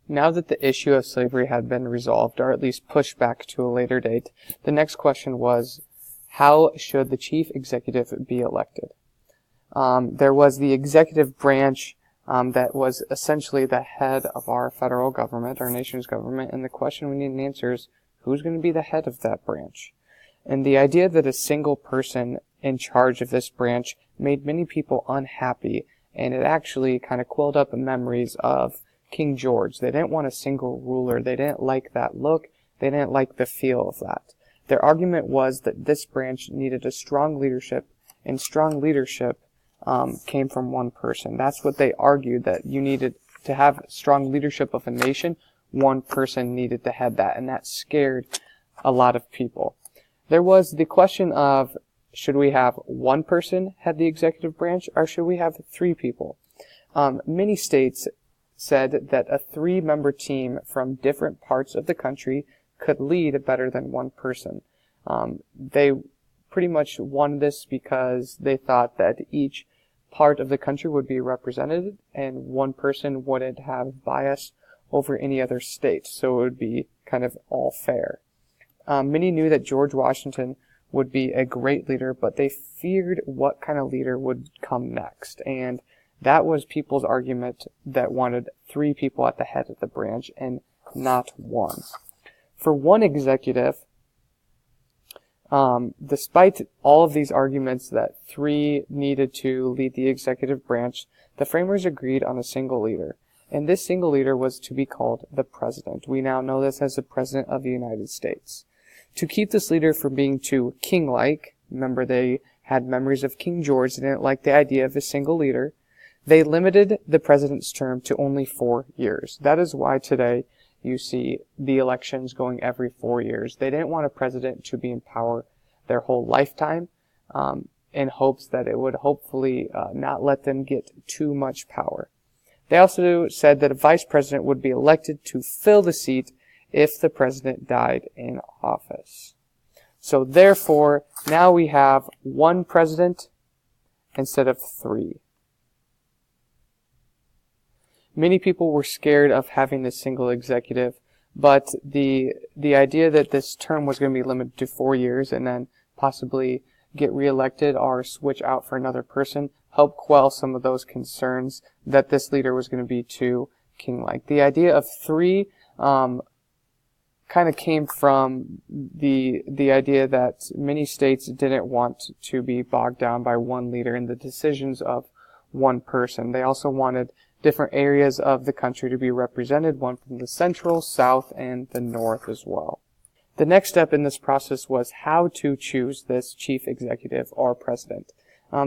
Now that the issue of slavery had been resolved, or at least pushed back to a later date, the next question was, how should the chief executive be elected? There was the executive branch that was essentially the head of our federal government, our nation's government, and the question we need an answer is, who's going to be the head of that branch? And the idea that a single person in charge of this branch made many people unhappy, and it actually kind of quelled up memories of King George. They didn't want a single ruler. They didn't like that look. They didn't like the feel of that. Their argument was that this branch needed a strong leadership, and strong leadership came from one person. That's what they argued, that you needed to have strong leadership of a nation. One person needed to head that, and that scared a lot of people. There was the question of, should we have one person head the executive branch, or should we have three people? Many states said that a three-member team from different parts of the country could lead better than one person. They pretty much wanted this because they thought that each part of the country would be represented and one person wouldn't have bias over any other state, so it would be kind of all fair. Many knew that George Washington would be a great leader, but they feared what kind of leader would come next, and that was people's argument that wanted three people at the head of the branch and not one. For one executive, despite all of these arguments that three needed to lead the executive branch, the framers agreed on a single leader, and this single leader was to be called the President. We now know this as the President of the United States. To keep this leader from being too king-like, remember they had memories of King George, they didn't like the idea of a single leader, they limited the president's term to only 4 years. That is why today you see the elections going every 4 years. They didn't want a president to be in power their whole lifetime in hopes that it would hopefully not let them get too much power. They also said that a vice president would be elected to fill the seat if the president died in office. So therefore, now we have one president instead of three. Many people were scared of having this single executive, but the idea that this term was going to be limited to 4 years and then possibly get reelected or switch out for another person helped quell some of those concerns that this leader was going to be too king-like. The idea of three kind of came from the idea that many states didn't want to be bogged down by one leader and the decisions of one person. They also wanted different areas of the country to be represented, one from the central, south, and the north as well. The next step in this process was how to choose this chief executive or president.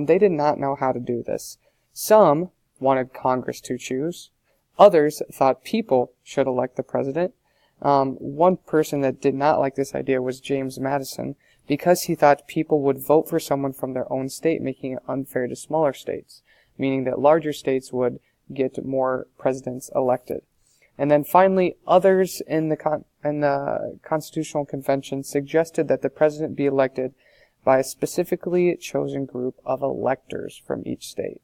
They did not know how to do this. Some wanted Congress to choose. Others thought people should elect the president. One person that did not like this idea was James Madison, because he thought people would vote for someone from their own state, making it unfair to smaller states, meaning that larger states would get more presidents elected. And then finally, others in the Constitutional Convention suggested that the president be elected by a specifically chosen group of electors from each state.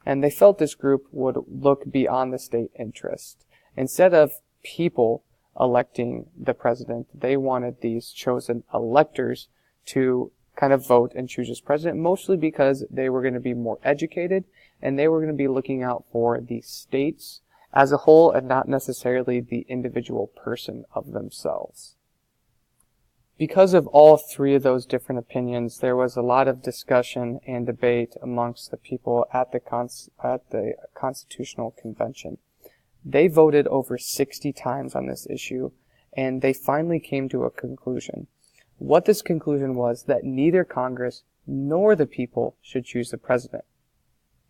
And they felt this group would look beyond the state interest. Instead of people electing the president, they wanted these chosen electors to kind of vote and choose as president, mostly because they were going to be more educated and they were going to be looking out for the states as a whole and not necessarily the individual person of themselves. Because of all three of those different opinions, there was a lot of discussion and debate amongst the people at the Constitutional Convention. They voted over 60 times on this issue, and they finally came to a conclusion. What this conclusion was that neither Congress nor the people should choose the president.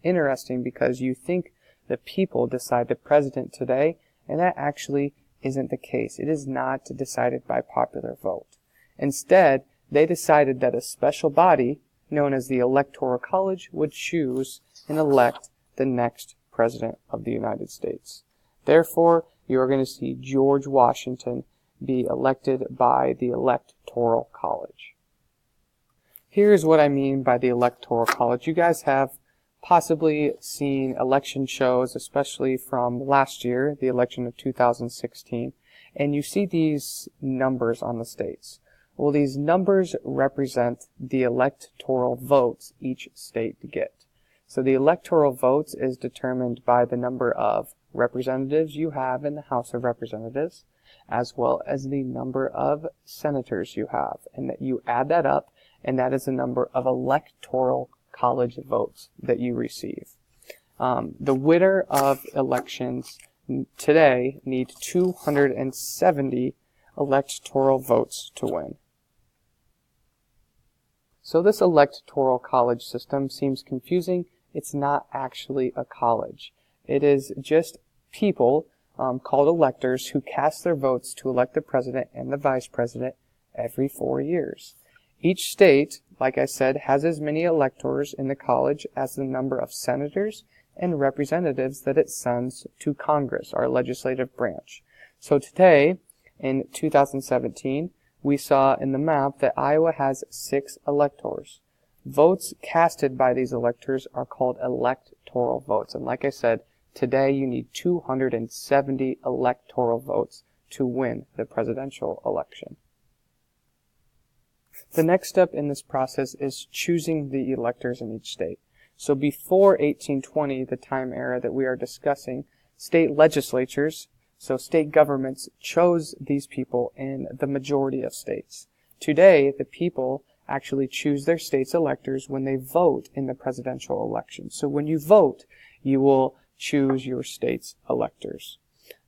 Interesting, because you think the people decide the president today, and that actually isn't the case. It is not decided by popular vote. Instead, they decided that a special body, known as the Electoral College, would choose and elect the next president of the United States. Therefore, you are going to see George Washington be elected by the Electoral College. Here's what I mean by the Electoral College. You guys have possibly seen election shows, especially from last year, the election of 2016, and you see these numbers on the states. Well, these numbers represent the electoral votes each state get. So the electoral votes is determined by the number of representatives you have in the House of Representatives, as well as the number of senators you have, and that you add that up, and that is the number of Electoral College votes that you receive. The winner of elections today needs 270 electoral votes to win. So this Electoral College system seems confusing. It's not actually a college. It is just people called electors who cast their votes to elect the president and the vice president every 4 years. Each state, like I said, has as many electors in the college as the number of senators and representatives that it sends to Congress, our legislative branch. So today, in 2017, we saw in the map that Iowa has 6 electors. Votes casted by these electors are called electoral votes. And like I said, today you need 270 electoral votes to win the presidential election. The next step in this process is choosing the electors in each state. So before 1820, the time era that we are discussing, state legislatures, so state governments, chose these people in the majority of states. Today, the people actually choose their state's electors when they vote in the presidential election. So when you vote, you will choose your state's electors.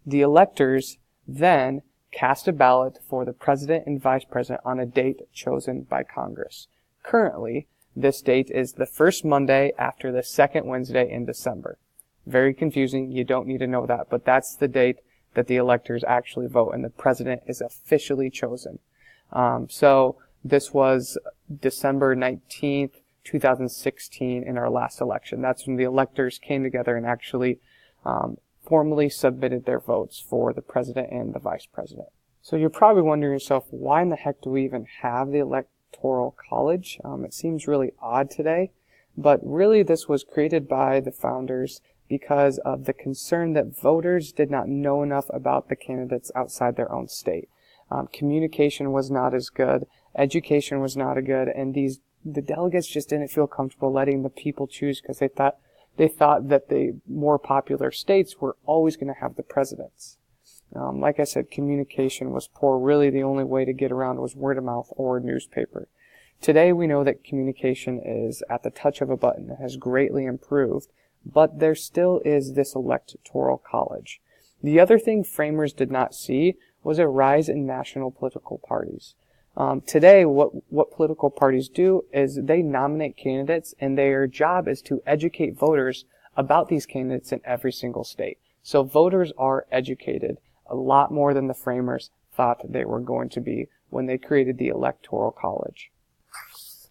The electors then cast a ballot for the president and vice president on a date chosen by Congress. Currently, this date is the first Monday after the second Wednesday in December. Very confusing. You don't need to know that, but that's the date that the electors actually vote and the president is officially chosen. So this was December 19th, 2016 in our last election. That's when the electors came together and actually formally submitted their votes for the president and the vice president. So you're probably wondering yourself, why in the heck do we even have the Electoral College? It seems really odd today, but really this was created by the founders because of the concern that voters did not know enough about the candidates outside their own state. Communication was not as good, education was not as good, and the delegates just didn't feel comfortable letting the people choose because they thought that the more popular states were always going to have the presidents. Like I said, communication was poor. Really, the only way to get around was word of mouth or newspaper. Today, we know that communication is at the touch of a button. It has greatly improved, but there still is this Electoral College. The other thing framers did not see was a rise in national political parties. Today, what political parties do is they nominate candidates, and their job is to educate voters about these candidates in every single state. So voters are educated a lot more than the framers thought they were going to be when they created the Electoral College.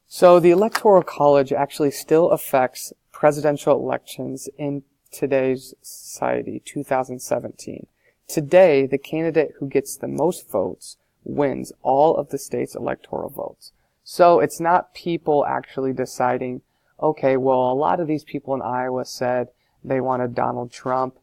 So the Electoral College actually still affects presidential elections in today's society, 2017. Today, the candidate who gets the most votes wins all of the state's electoral votes. So it's not people actually deciding, okay, well, a lot of these people in Iowa said they wanted Donald Trump.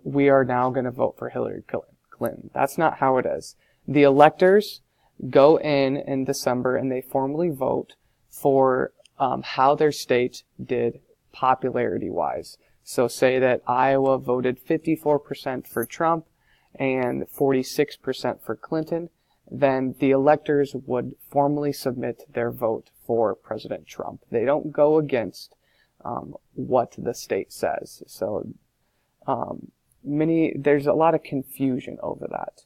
We are now going to vote for Hillary Clinton. That's not how it is. The electors go in December and they formally vote for how their state did popularity-wise. So say that Iowa voted 54% for Trump and 46% for Clinton, then the electors would formally submit their vote for President Trump. They don't go against what the state says. So there's a lot of confusion over that.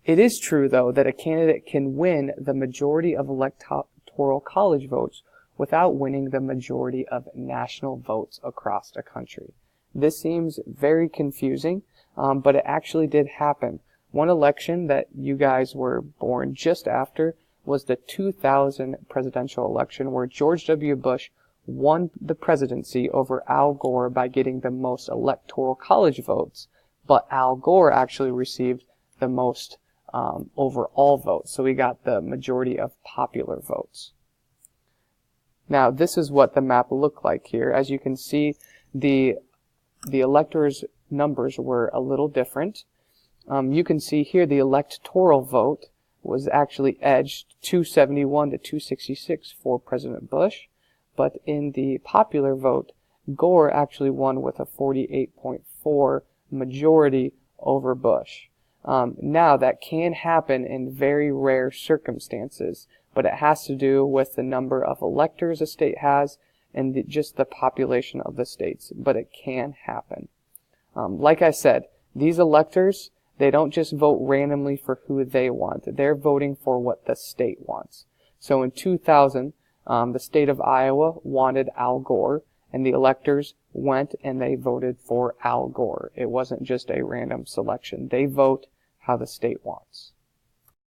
It is true, though, that a candidate can win the majority of Electoral College votes without winning the majority of national votes across the country. This seems very confusing, but it actually did happen. One election that you guys were born just after was the 2000 presidential election, where George W. Bush won the presidency over Al Gore by getting the most Electoral College votes, but Al Gore actually received the most overall votes, so he got the majority of popular votes. Now, this is what the map looked like here. As you can see, the electors' numbers were a little different. You can see here the electoral vote was actually edged 271 to 266 for President Bush, but in the popular vote, Gore actually won with a 48.4 majority over Bush. Now, that can happen in very rare circumstances, but it has to do with the number of electors a state has and just the population of the states, but it can happen. Like I said, these electors, they don't just vote randomly for who they want. They're voting for what the state wants. So in 2000, the state of Iowa wanted Al Gore, and the electors went and they voted for Al Gore. It wasn't just a random selection. They vote how the state wants.